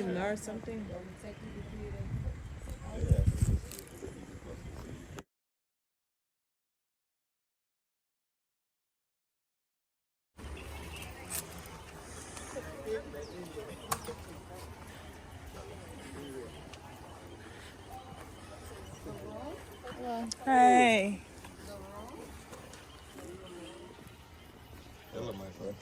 you learn something? Hey. Hello, my friend.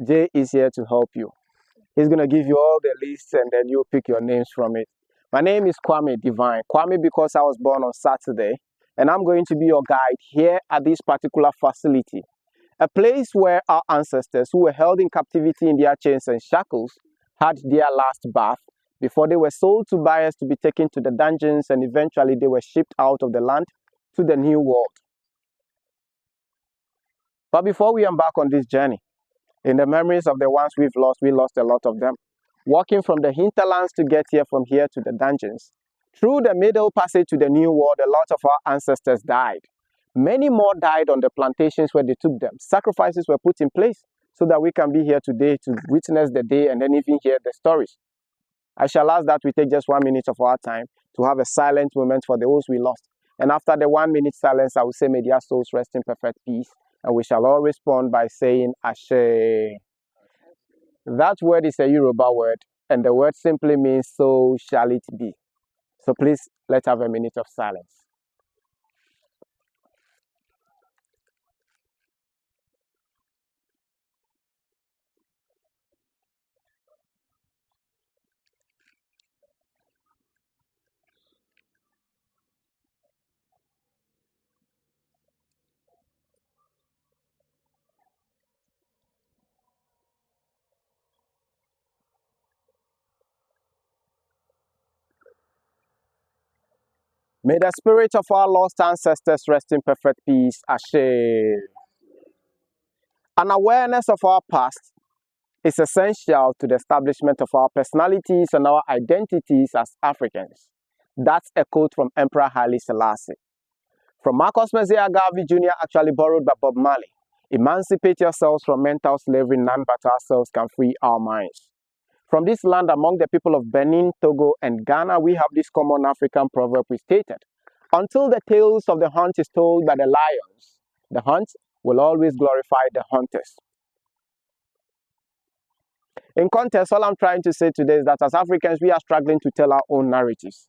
Jay is here to help you. He's going to give you all the lists and then you pick your names from it. My name is Kwame Divine. Kwame because I was born on Saturday, and I'm going to be your guide here at this particular facility, a place where our ancestors who were held in captivity in their chains and shackles had their last bath before they were sold to buyers to be taken to the dungeons, and eventually they were shipped out of the land to the new world. But before we embark on this journey, in the memories of the ones we lost a lot of them. Walking from the hinterlands to get here from here to the dungeons. Through the middle passage to the new world, a lot of our ancestors died. Many more died on the plantations where they took them. Sacrifices were put in place so that we can be here today to witness the day and then even hear the stories. I shall ask that we take just 1 minute of our time to have a silent moment for those we lost. And after the 1 minute silence, I will say, may their souls rest in perfect peace. And we shall all respond by saying, Ashe. That word is a Yoruba word, and the word simply means, so shall it be. So please, let's have a minute of silence. May the spirit of our lost ancestors rest in perfect peace. Ashe. An awareness of our past is essential to the establishment of our personalities and our identities as Africans. That's a quote from Emperor Haile Selassie. From Marcus Messiah Garvey Jr., actually borrowed by Bob Marley. Emancipate yourselves from mental slavery, none but ourselves can free our minds. From this land among the people of Benin, Togo, and Ghana, we have this common African proverb we stated. Until the tales of the hunt is told by the lions, the hunt will always glorify the hunters. In context, all I'm trying to say today is that as Africans, we are struggling to tell our own narratives.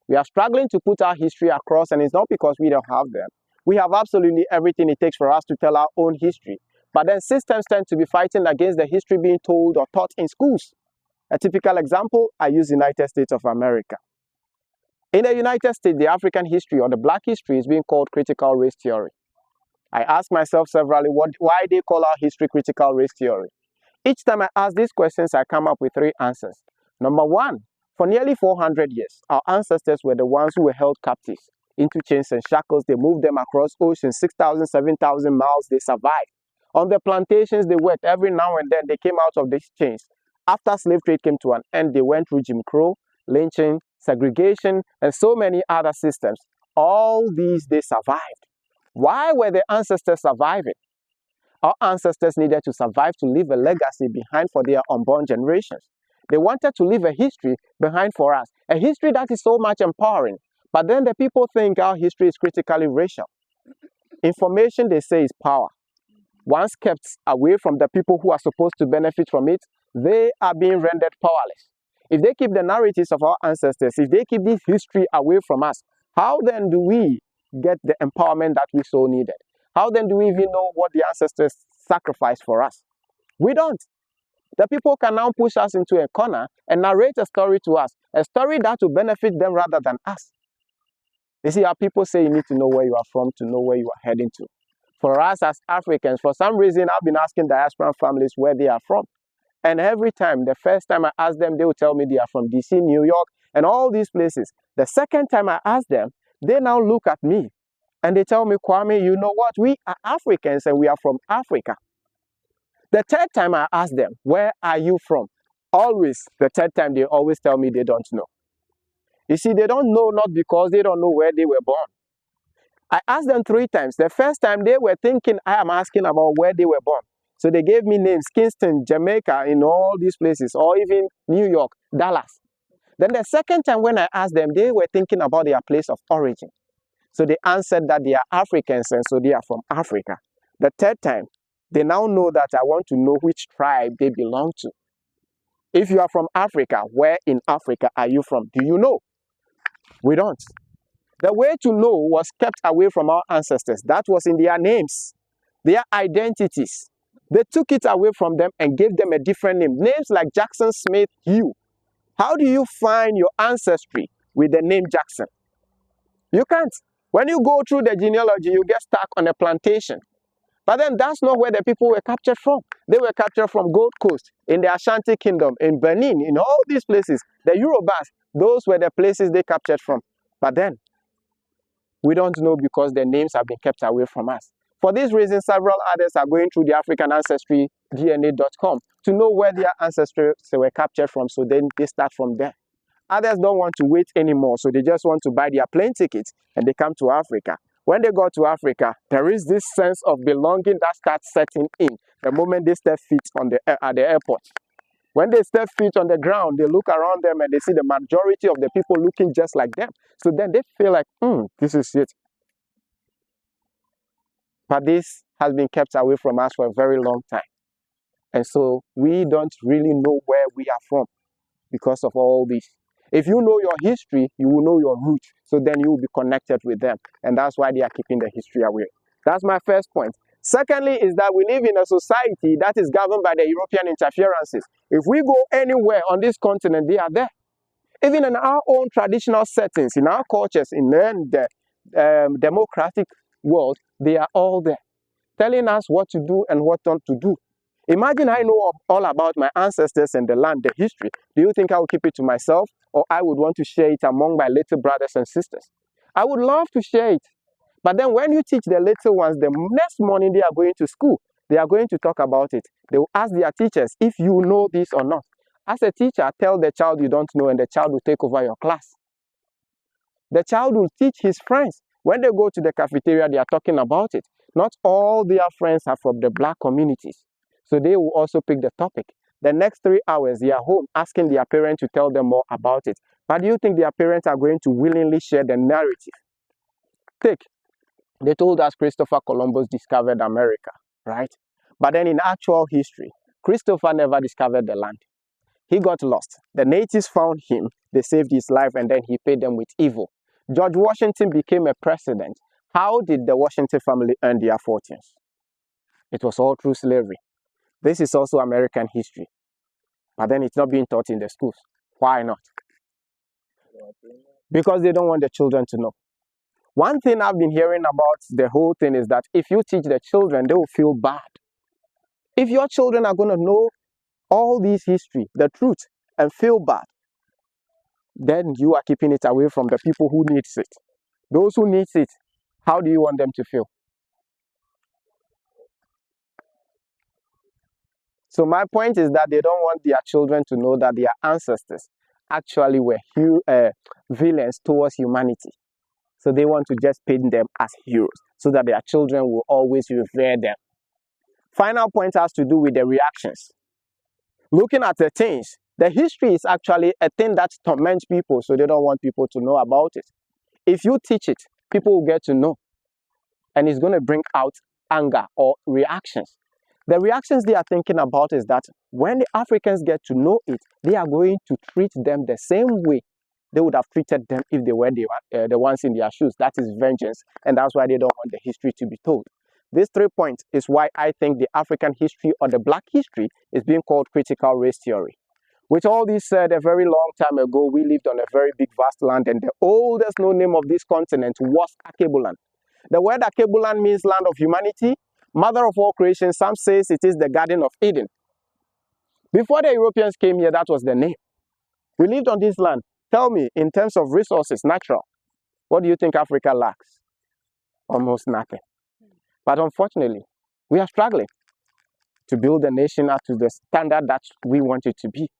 We are struggling to put our history across, and it's not because we don't have them. We have absolutely everything it takes for us to tell our own history. But then systems tend to be fighting against the history being told or taught in schools. A typical example, I use United States of America. In the United States, the African history or the Black history is being called critical race theory. I ask myself severally why they call our history critical race theory. Each time I ask these questions, I come up with 3 answers. Number 1, for nearly 400 years, our ancestors were the ones who were held captives into chains and shackles. They moved them across oceans, 6,000, 7,000 miles. They survived. On the plantations, they worked. Every now and then, they came out of these chains. After slave trade came to an end, they went through Jim Crow, lynching, segregation, and so many other systems. All these, they survived. Why were the ancestors surviving? Our ancestors needed to survive to leave a legacy behind for their unborn generations. They wanted to leave a history behind for us, a history that is so much empowering. But then the people think our history is critically racial. Information, they say, is power. Once kept away from the people who are supposed to benefit from it, they are being rendered powerless. If they keep the narratives of our ancestors, if they keep this history away from us, how then do we get the empowerment that we so needed? How then do we even know what the ancestors sacrificed for us? We don't. The people can now push us into a corner and narrate a story to us, a story that will benefit them rather than us. You see how people say you need to know where you are from to know where you are heading to. For us as Africans, for some reason, I've been asking diaspora families where they are from. And every time, the first time I ask them, they will tell me they are from DC, New York, and all these places. The second time I ask them, they now look at me and they tell me, Kwame, you know what? We are Africans and we are from Africa. The third time I ask them, where are you from? Always, the third time, they always tell me they don't know. You see, they don't know not because they don't know where they were born. I asked them 3 times. The first time, they were thinking I am asking about where they were born. So they gave me names, Kingston, Jamaica, in all these places, or even New York, Dallas. Then the second time when I asked them, they were thinking about their place of origin. So they answered that they are Africans and so they are from Africa. The third time, they now know that I want to know which tribe they belong to. If you are from Africa, where in Africa are you from? Do you know? We don't. The way to know was kept away from our ancestors. That was in their names, their identities. They took it away from them and gave them a different name. Names like Jackson, Smith, Hugh. How do you find your ancestry with the name Jackson? You can't. When you go through the genealogy, you get stuck on a plantation. But then that's not where the people were captured from. They were captured from Gold Coast, in the Ashanti Kingdom, in Benin, in all these places. The Yorubas, those were the places they captured from. But then, we don't know because their names have been kept away from us. For this reason, several others are going through the African Ancestry DNA.com to know where their ancestors were captured from, so then they start from there. Others don't want to wait anymore, so they just want to buy their plane tickets and they come to Africa. When they go to Africa, there is this sense of belonging that starts setting in the moment they step feet at the airport. When they step feet on the ground, they look around them and they see the majority of the people looking just like them. So then they feel like, this is it. But this has been kept away from us for a very long time. And so we don't really know where we are from because of all this. If you know your history, you will know your roots. So then you will be connected with them. And that's why they are keeping the history away. That's my first point. Secondly, is that we live in a society that is governed by the European interferences. If we go anywhere on this continent, they are there. Even in our own traditional settings, in our cultures, in the democratic world, they are all there, telling us what to do and what not to do. Imagine I know all about my ancestors and the land, the history. Do you think I will keep it to myself, or I would want to share it among my little brothers and sisters? I would love to share it. But then when you teach the little ones, the next morning they are going to school, they are going to talk about it. They will ask their teachers if you know this or not. As a teacher, tell the child you don't know and the child will take over your class. The child will teach his friends. When they go to the cafeteria, they are talking about it. Not all their friends are from the black communities. So they will also pick the topic. The next 3 hours, they are home asking their parents to tell them more about it. But do you think their parents are going to willingly share the narrative? They told us Christopher Columbus discovered America, right? But then in actual history, Christopher never discovered the land. He got lost. The natives found him, they saved his life, and then he paid them with evil. George Washington became a president. How did the Washington family earn their fortunes? It was all through slavery. This is also American history. But then it's not being taught in the schools. Why not? Because they don't want the children to know. One thing I've been hearing about the whole thing is that if you teach the children, they will feel bad. If your children are going to know all this history, the truth, and feel bad, then you are keeping it away from the people who needs it. Those who needs it, how do you want them to feel? So my point is that they don't want their children to know that their ancestors actually were villains towards humanity. So they want to just paint them as heroes so that their children will always revere them. Final point has to do with the reactions. Looking at the things, the history is actually a thing that torments people, so they don't want people to know about it. If you teach it, people will get to know. And it's going to bring out anger or reactions. The reactions they are thinking about is that when the Africans get to know it, they are going to treat them the same way they would have treated them if they were the ones in their shoes. That is vengeance, and that's why they don't want the history to be told. These 3 points is why I think the African history or the black history is being called critical race theory. With all this said, a very long time ago, we lived on a very big, vast land, and the oldest known name of this continent was Akebuland. The word Akebuland means land of humanity, mother of all creation. Some says it is the Garden of Eden. Before the Europeans came here, that was the name. We lived on this land. Tell me, in terms of resources, natural, what do you think Africa lacks? Almost nothing. But unfortunately, we are struggling to build a nation up to the standard that we want it to be.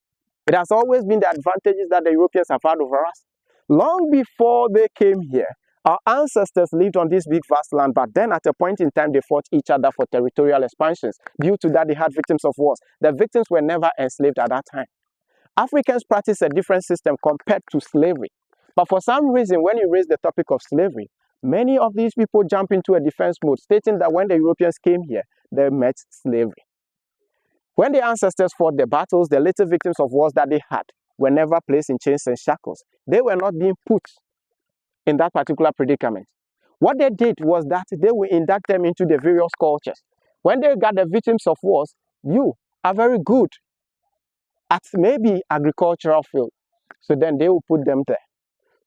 It has always been the advantages that the Europeans have had over us. Long before they came here, our ancestors lived on this big vast land, but then at a point in time, they fought each other for territorial expansions. Due to that, they had victims of wars. The victims were never enslaved at that time. Africans practice a different system compared to slavery. But for some reason, when you raise the topic of slavery, many of these people jump into a defense mode, stating that when the Europeans came here, they met slavery. When the ancestors fought the battles, the little victims of wars that they had were never placed in chains and shackles. They were not being put in that particular predicament. What they did was that they will induct them into the various cultures. When they got the victims of wars, you are very good at maybe agricultural field, so then they will put them there.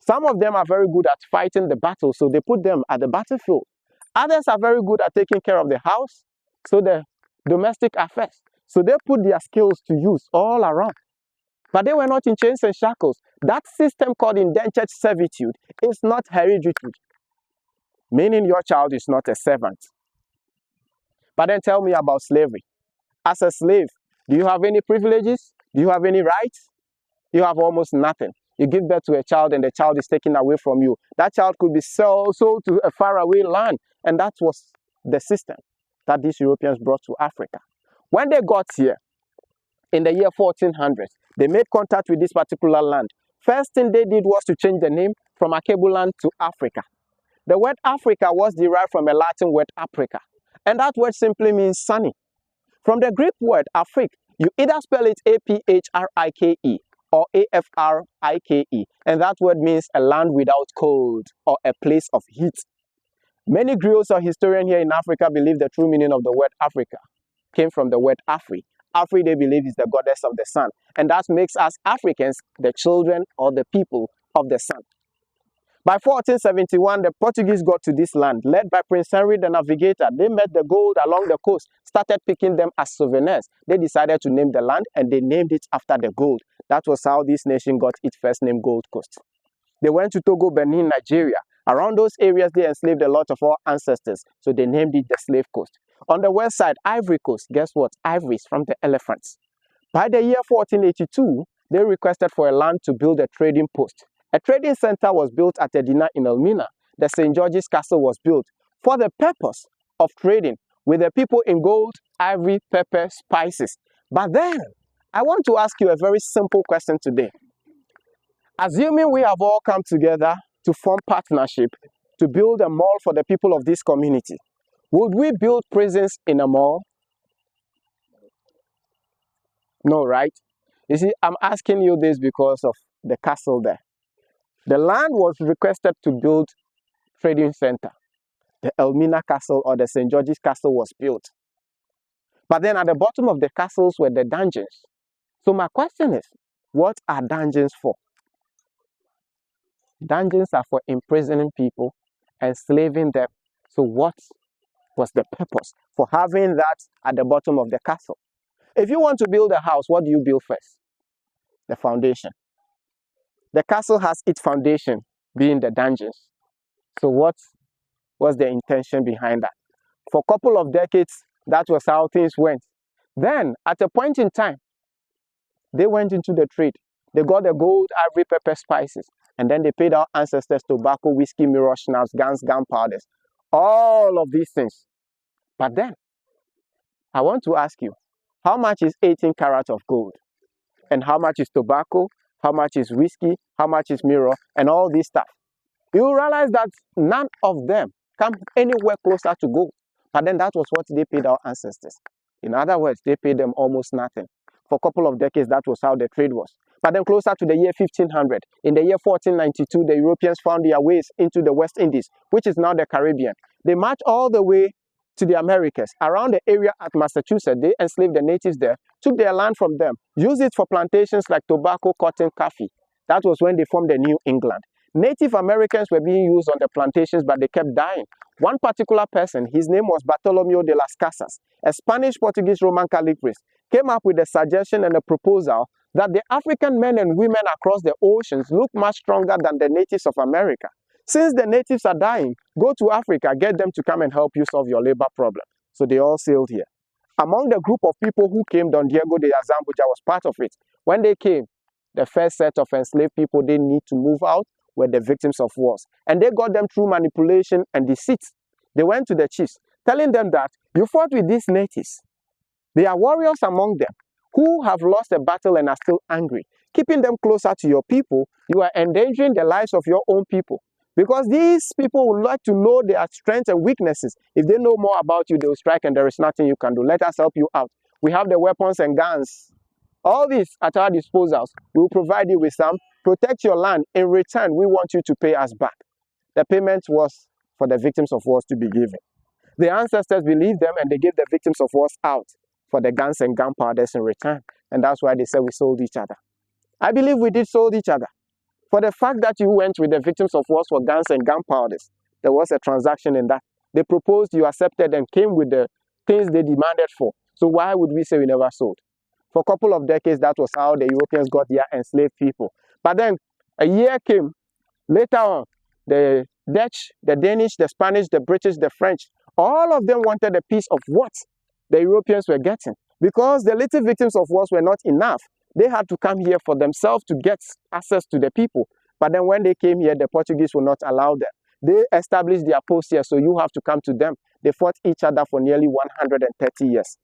Some of them are very good at fighting the battle, so they put them at the battlefield. Others are very good at taking care of the house, so the domestic affairs. So they put their skills to use all around. But they were not in chains and shackles. That system called indentured servitude is not hereditary, meaning your child is not a servant. But then tell me about slavery. As a slave, do you have any privileges? Do you have any rights? You have almost nothing. You give birth to a child and the child is taken away from you. That child could be sold to a faraway land. And that was the system that these Europeans brought to Africa. When they got here, in the year 1400, they made contact with this particular land. First thing they did was to change the name from Akebuland to Africa. The word Africa was derived from a Latin word Africa, and that word simply means sunny. From the Greek word Afrik, you either spell it A-P-H-R-I-K-E or A-F-R-I-K-E, and that word means a land without cold or a place of heat. Many griots or historians here in Africa believe the true meaning of the word Africa came from the word Afri. Afri, they believe, is the goddess of the sun, and that makes us Africans the children or the people of the sun. By 1471, the Portuguese got to this land, led by Prince Henry the Navigator. They met the gold along the coast, started picking them as souvenirs. They decided to name the land, and they named it after the gold. That was how this nation got its first name, Gold Coast. They went to Togo, Benin, Nigeria. Around those areas, they enslaved a lot of our ancestors, so they named it the Slave Coast. On the west side, Ivory Coast, guess what? Ivories from the elephants. By the year 1482, they requested for a land to build a trading post. A trading center was built at Edina in Elmina. The St. George's Castle was built for the purpose of trading with the people in gold, ivory, pepper, spices. But then, I want to ask you a very simple question today. Assuming we have all come together to form partnership to build a mall for the people of this community, would we build prisons in a mall? No, right? You see, I'm asking you this because of the castle there. The land was requested to build trading center. The Elmina Castle or the St. George's Castle was built. But then at the bottom of the castles were the dungeons. So my question is, what are dungeons for? Dungeons are for imprisoning people, enslaving them. So what was the purpose for having that at the bottom of the castle? If you want to build a house, what do you build first? The foundation. The castle has its foundation being the dungeons. So what was the intention behind that? For a couple of decades, that was how things went. Then, at a point in time, they went into the trade. They got the gold, ivory, pepper, spices, and then they paid our ancestors tobacco, whiskey, mirror, schnapps, guns, gunpowders, all of these things. But then, I want to ask you, how much is 18 carats of gold? And how much is tobacco? How much is whiskey? How much is mirror? And all this stuff. You realize that none of them come anywhere closer to gold. But then that was what they paid our ancestors. In other words, they paid them almost nothing. For a couple of decades, that was how the trade was. But then closer to the year 1500, in the year 1492, the Europeans found their ways into the West Indies, which is now the Caribbean. They marched all the way to the Americas. Around the area at Massachusetts, they enslaved the natives there, took their land from them, used it for plantations like tobacco, cotton, coffee. That was when they formed the New England. Native Americans were being used on the plantations, but they kept dying. One particular person, his name was Bartolomeo de las Casas, a Spanish, Portuguese, Roman Catholic priest, came up with a suggestion and a proposal that the African men and women across the oceans look much stronger than the natives of America. Since the natives are dying, go to Africa, get them to come and help you solve your labor problem. So they all sailed here. Among the group of people who came, Don Diego de Azambuja was part of it. When they came, the first set of enslaved people they need to move out were the victims of wars. And they got them through manipulation and deceit. They went to the chiefs, telling them that you fought with these natives. They are warriors among them who have lost a battle and are still angry. Keeping them closer to your people, you are endangering the lives of your own people. Because these people would like to know their strengths and weaknesses. If they know more about you, they will strike and there is nothing you can do. Let us help you out. We have the weapons and guns. All these at our disposals. We will provide you with some. Protect your land. In return, we want you to pay us back. The payment was for the victims of wars to be given. The ancestors believed them and they gave the victims of wars out for the guns and gunpowders in return. And that's why they said we sold each other. I believe we did sold each other. For the fact that you went with the victims of wars for guns and gunpowders, there was a transaction in that. They proposed, you accepted, and came with the things they demanded for. So why would we say we never sold? For a couple of decades, that was how the Europeans got their enslaved people. But then a year came, later on, the Dutch, the Danish, the Spanish, the British, the French, all of them wanted a piece of what the Europeans were getting. Because the little victims of wars were not enough. They had to come here for themselves to get access to the people. But then when they came here, the Portuguese would not allow them. They established their post here, so you have to come to them. They fought each other for nearly 130 years.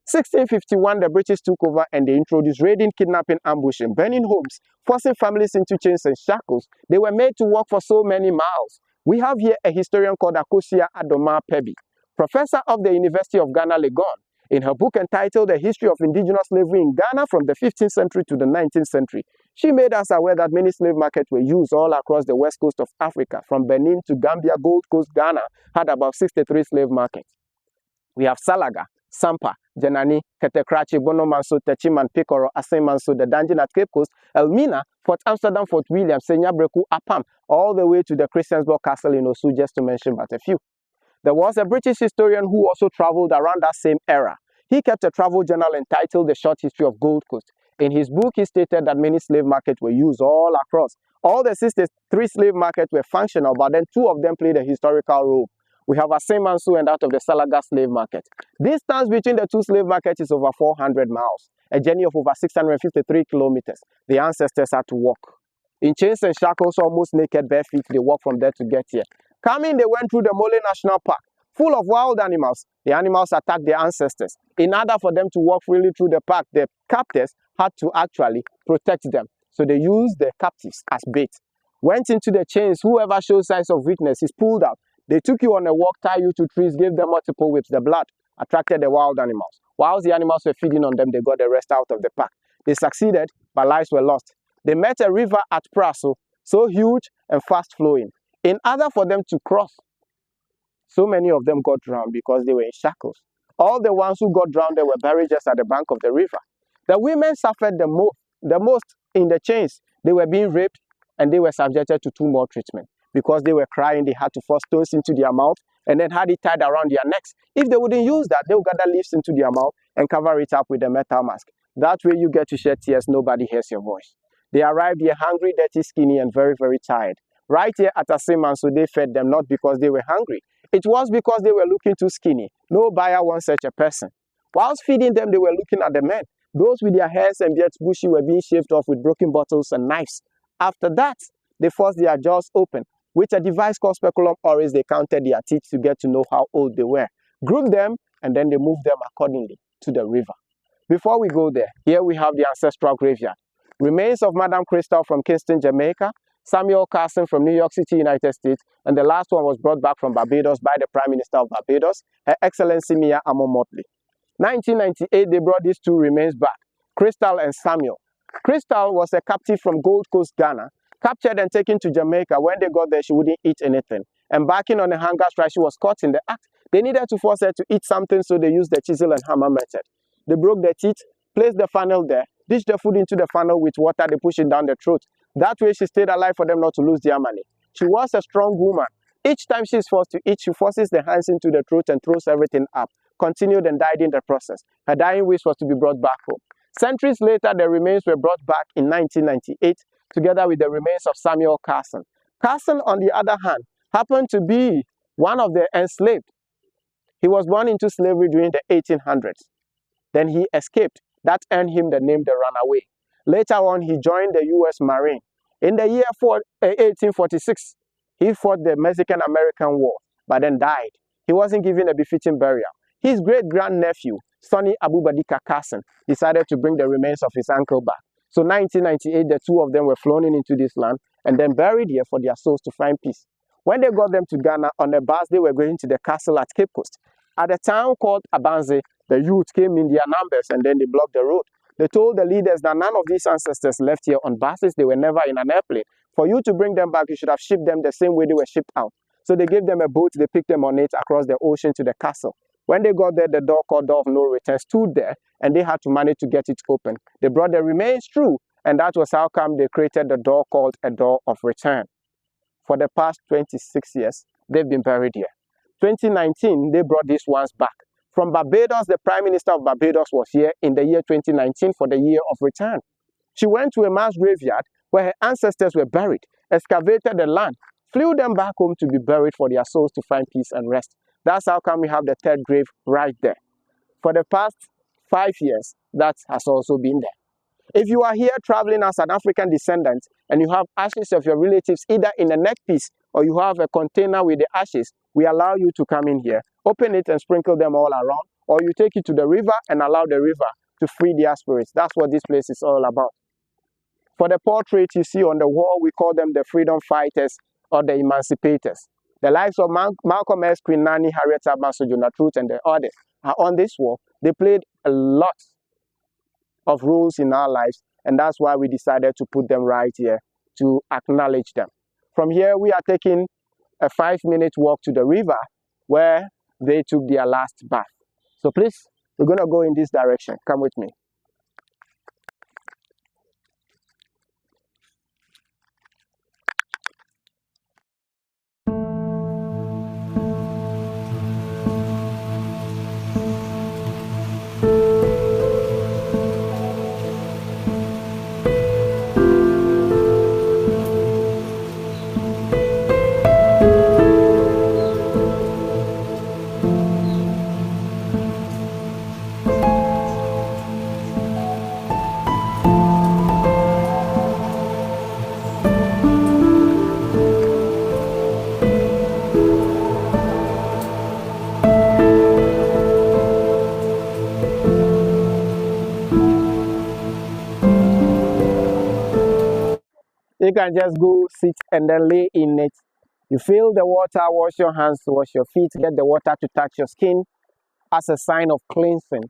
1651, the British took over and they introduced raiding, kidnapping, ambushing, burning homes, forcing families into chains and shackles. They were made to walk for so many miles. We have here a historian called Akosia Adoma Pebi, professor of the University of Ghana, Legon. In her book entitled The History of Indigenous Slavery in Ghana from the 15th century to the 19th century, she made us aware that many slave markets were used all across the west coast of Africa. From Benin to Gambia, Gold Coast, Ghana had about 63 slave markets. We have Salaga, Sampa, Janani, Ketekrachi, Bonomanso, Techiman, Picoro, Asemanso, the Dungeon at Cape Coast, Elmina, Fort Amsterdam, Fort William, Senyabreku, Apam, all the way to the Christiansborg Castle in Osu, just to mention but a few. There was a British historian who also traveled around that same era. He kept a travel journal entitled The Short History of Gold Coast. In his book, he stated that many slave markets were used all across. All the 63 slave markets were functional, but then 2 of them played a historical role. We have Asemanso and that of the Salaga slave market. Distance between the 2 slave markets is over 400 miles, a journey of over 653 kilometers. The ancestors had to walk. In chains and shackles, almost naked, bare feet, they walked from there to get here. Coming, they went through the Mole National Park, full of wild animals. The animals attacked their ancestors. In order for them to walk freely through the park, the captors had to actually protect them. So they used the captives as bait. Went into the chains. Whoever shows signs of weakness is pulled out. They took you on a walk, tie you to trees, gave them multiple whips. The blood attracted the wild animals. Whilst the animals were feeding on them, they got the rest out of the park. They succeeded, but lives were lost. They met a river at Praso, so huge and fast flowing. In order for them to cross, so many of them got drowned because they were in shackles. All the ones who got drowned, they were buried just at the bank of the river. The women suffered the most in the chains. They were being raped and they were subjected to 2 more treatments. Because they were crying, they had to force stones into their mouth and then had it tied around their necks. If they wouldn't use that, they would gather leaves into their mouth and cover it up with a metal mask. That way you get to shed tears, nobody hears your voice. They arrived here hungry, dirty, skinny, and very, very tired. Right here at Asemanso, they fed them not because they were hungry. It was because they were looking too skinny. No buyer wants such a person. Whilst feeding them, they were looking at the men. Those with their hairs and beards bushy were being shaved off with broken bottles and knives. After that, they forced their jaws open. With a device called speculum oris, they counted their teeth to get to know how old they were. Grouped them, and then they moved them accordingly to the river. Before we go there, here we have the ancestral graveyard. Remains of Madame Crystal from Kingston, Jamaica, Samuel Carson from New York City, United States, and the last one was brought back from Barbados by the Prime Minister of Barbados, Her Excellency Mia Amo Motley. 1998, they brought these 2 remains back, Crystal and Samuel. Crystal was a captive from Gold Coast, Ghana, captured and taken to Jamaica. When they got there, she wouldn't eat anything. Embarking on a hunger strike, she was caught in the act. They needed to force her to eat something, so they used the chisel and hammer method. They broke the teeth, placed the funnel there, dished the food into the funnel with water, they pushed it down the throat. That way she stayed alive for them not to lose their money. She was a strong woman. Each time she's forced to eat, she forces the hands into the throat and throws everything up. Continued and died in the process. Her dying wish was to be brought back home. Centuries later, the remains were brought back in 1998 together with the remains of Samuel Carson. Carson, on the other hand, happened to be one of the enslaved. He was born into slavery during the 1800s. Then he escaped. That earned him the name the Runaway. Later on, he joined the U.S. Marine. In the year 1846, he fought the Mexican-American War, but then died. He wasn't given a befitting burial. His great-grandnephew, Sonny Abubadika Carson, decided to bring the remains of his uncle back. So 1998, the two of them were flown into this land and then buried here for their souls to find peace. When they got them to Ghana on a bus, they were going to the castle at Cape Coast. At a town called Abanze, the youth came in their numbers and then they blocked the road. They told the leaders that none of these ancestors left here on buses. They were never in an airplane. For you to bring them back, you should have shipped them the same way they were shipped out. So they gave them a boat, they picked them on it across the ocean to the castle. When they got there, the door called Door of No Return stood there and they had to manage to get it open. They brought the remains through, and that was how come they created the door called a Door of Return. For the past 26 years, they've been buried here. 2019, they brought these ones back. From Barbados, the Prime Minister of Barbados was here in the year 2019 for the year of return. She went to a mass graveyard where her ancestors were buried, excavated the land, flew them back home to be buried for their souls to find peace and rest. That's how come we have the third grave right there. For the past 5 years, that has also been there. If you are here traveling as an African descendant and you have ashes of your relatives either in a neck piece or you have a container with the ashes, we allow you to come in here, open it and sprinkle them all around, or you take it to the river and allow the river to free their spirits. That's what this place is all about. For the portrait you see on the wall, we call them the freedom fighters or the emancipators. The likes of Malcolm X, Queen Nanny, Harriet Tubman, Sojourner Truth, and the others are on this wall. They played a lot of roles in our lives, and that's why we decided to put them right here to acknowledge them. From here, we are taking a 5-minute walk to the river where they took their last bath. So please, we're going to go in this direction. Come with me. You can just go sit and then lay in it. You feel the water, wash your hands, wash your feet, get the water to touch your skin as a sign of cleansing.